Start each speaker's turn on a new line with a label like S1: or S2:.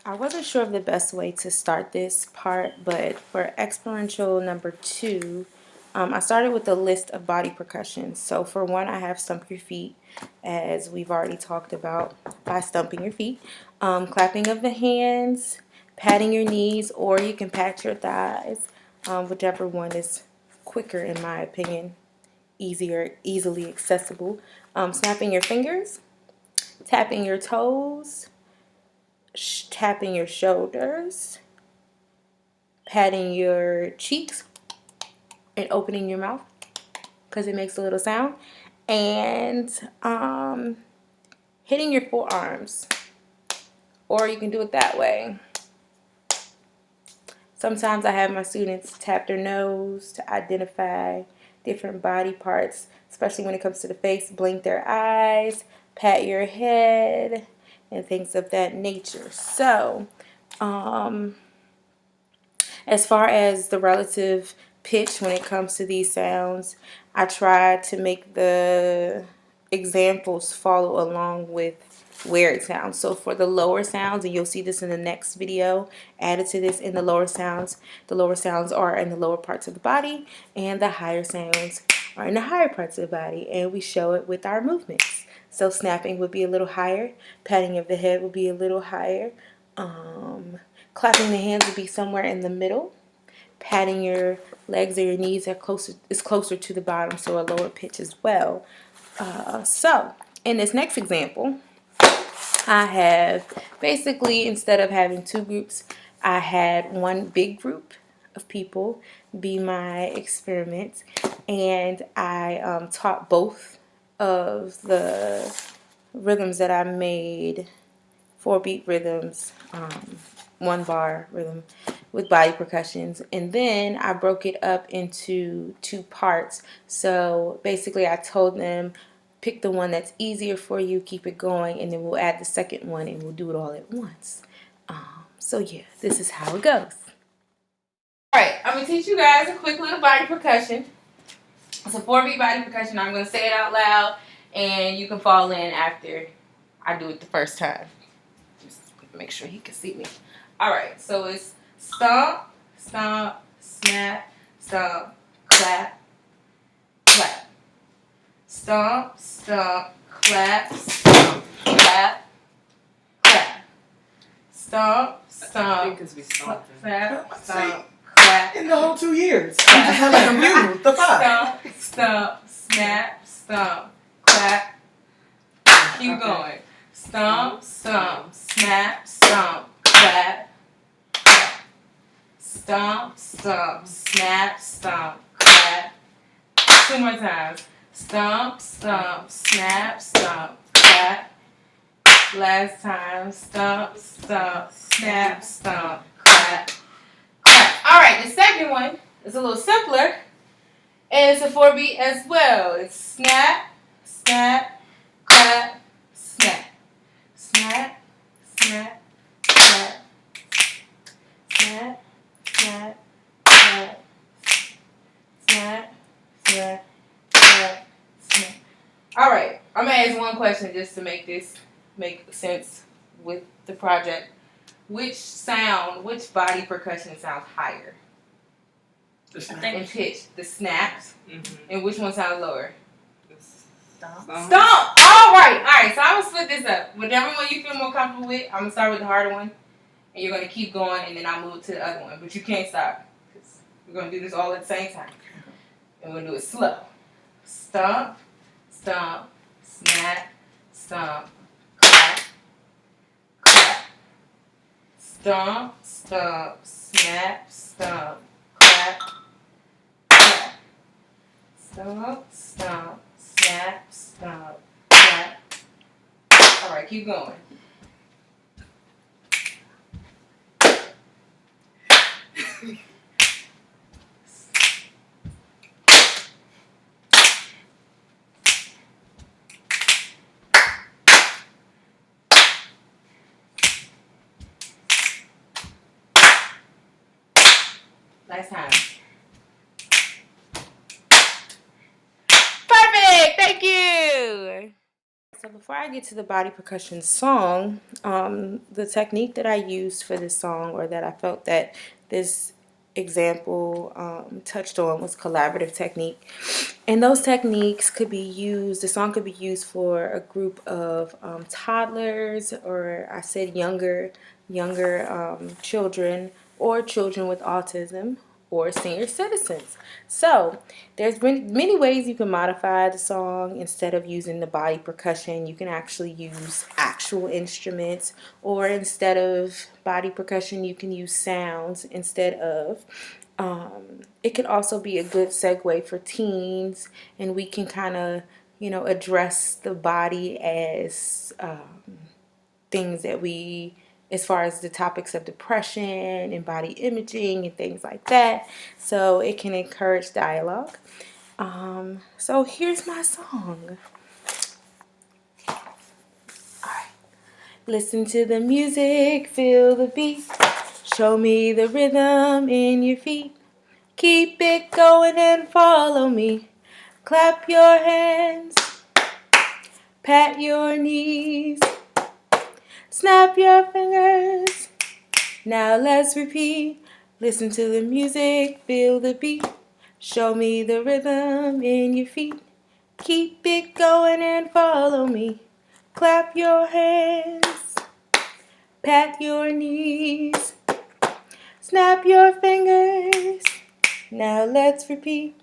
S1: I wasn't sure of the best way to start this part, but for experiential number 2, I started with a list of body percussions. So for one, I have stump your feet, as we've already talked about by stumping your feet, clapping of the hands, patting your knees, or you can pat your thighs, whichever one is quicker in my opinion, easily accessible. Snapping your fingers, tapping your toes, tapping your shoulders, patting your cheeks, and opening your mouth because it makes a little sound, and hitting your forearms, or you can do it that way. Sometimes I have my students tap their nose to identify different body parts, especially when it comes to the face. Blink their eyes, pat your head, and things of that nature. So, as far as the relative pitch when it comes to these sounds, I try to make the examples follow along with where it sounds. So for the lower sounds, and you'll see this in the next video, added to this in the lower sounds are in the lower parts of the body, and the higher sounds are in the higher parts of the body, and we show it with our movements. So snapping would be a little higher, patting of the head would be a little higher, clapping the hands would be somewhere in the middle. Patting your legs or your knees is closer to the bottom, so a lower pitch as well. So in this next example, I have basically, instead of having two groups, I had one big group of people be my experiment, and I taught both of the rhythms that I made, 4-beat rhythms, 1-bar rhythm with body percussions, and then I broke it up into 2 parts. So basically I told them, pick the one that's easier for you, keep it going, and then we'll add the second one and we'll do it all at once. So yeah, this is how it goes. Alright, I'm going to teach you guys a quick little body percussion. It's a 4-beat body percussion. I'm going to say it out loud and you can fall in after I do it the first time. Just make sure he can see me. Alright, so it's stomp, stomp, snap, stomp, clap, clap. Stomp, stomp, clap, stomp, clap, clap. Stomp, stomp, clap, stomp, clap.
S2: In the whole 2 years. I just had like a mule, the 5.
S1: Stomp, stomp, snap, stomp, clap. Keep going. Stomp, stomp, snap, stomp, clap, clap. Stomp, stomp, snap, stomp, clap. 2 more times. Stomp, stomp, snap, stomp, clap. Last time. Stomp, stomp, snap, stomp, clap, clap. Alright, the second one is a little simpler. And it's a 4-beat as well. It's snap, snap, clap, snap. Snap, snap, clap. Snap, snap, clap. Snap, snap, clap, snap. Alright, I'm going to ask one question just to make this make sense with the project. Which body percussion sounds higher?
S2: The snap.
S1: In pitch, the snaps. And which one sounds lower?
S2: Stomp.
S1: Stomp! Alright, so I'm going to split this up. Whichever one you feel more comfortable with, I'm going to start with the harder one. And you're going to keep going, and then I'll move to the other one. But you can't stop. We're going to do this all at the same time. And we're going to do it slow. Stomp, stomp, snap, stomp, clap, clap. Stomp, stomp, snap, stomp, clap, clap. Stomp, stomp, snap, stomp, clap. All right, keep going. Last time. Perfect! Thank you! So before I get to the body percussion song, the technique that I used for this song, or that I felt that this example touched on, was collaborative technique. And those techniques could be used, the song could be used for a group of toddlers, or I said younger children, or children with autism, or senior citizens. So there's been many ways you can modify the song. Instead of using the body percussion, you can actually use actual instruments, or instead of body percussion, you can use sounds instead of. It could also be a good segue for teens, and we can kind of, address the body as things that we, as far as the topics of depression and body imaging and things like that. So it can encourage dialogue. So here's my song. All right. Listen to the music, feel the beat. Show me the rhythm in your feet. Keep it going and follow me. Clap your hands, pat your knees, snap your fingers. Now let's repeat. Listen to the music, feel the beat. Show me the rhythm in your feet. Keep it going and follow me. Clap your hands, pat your knees, snap your fingers. Now let's repeat.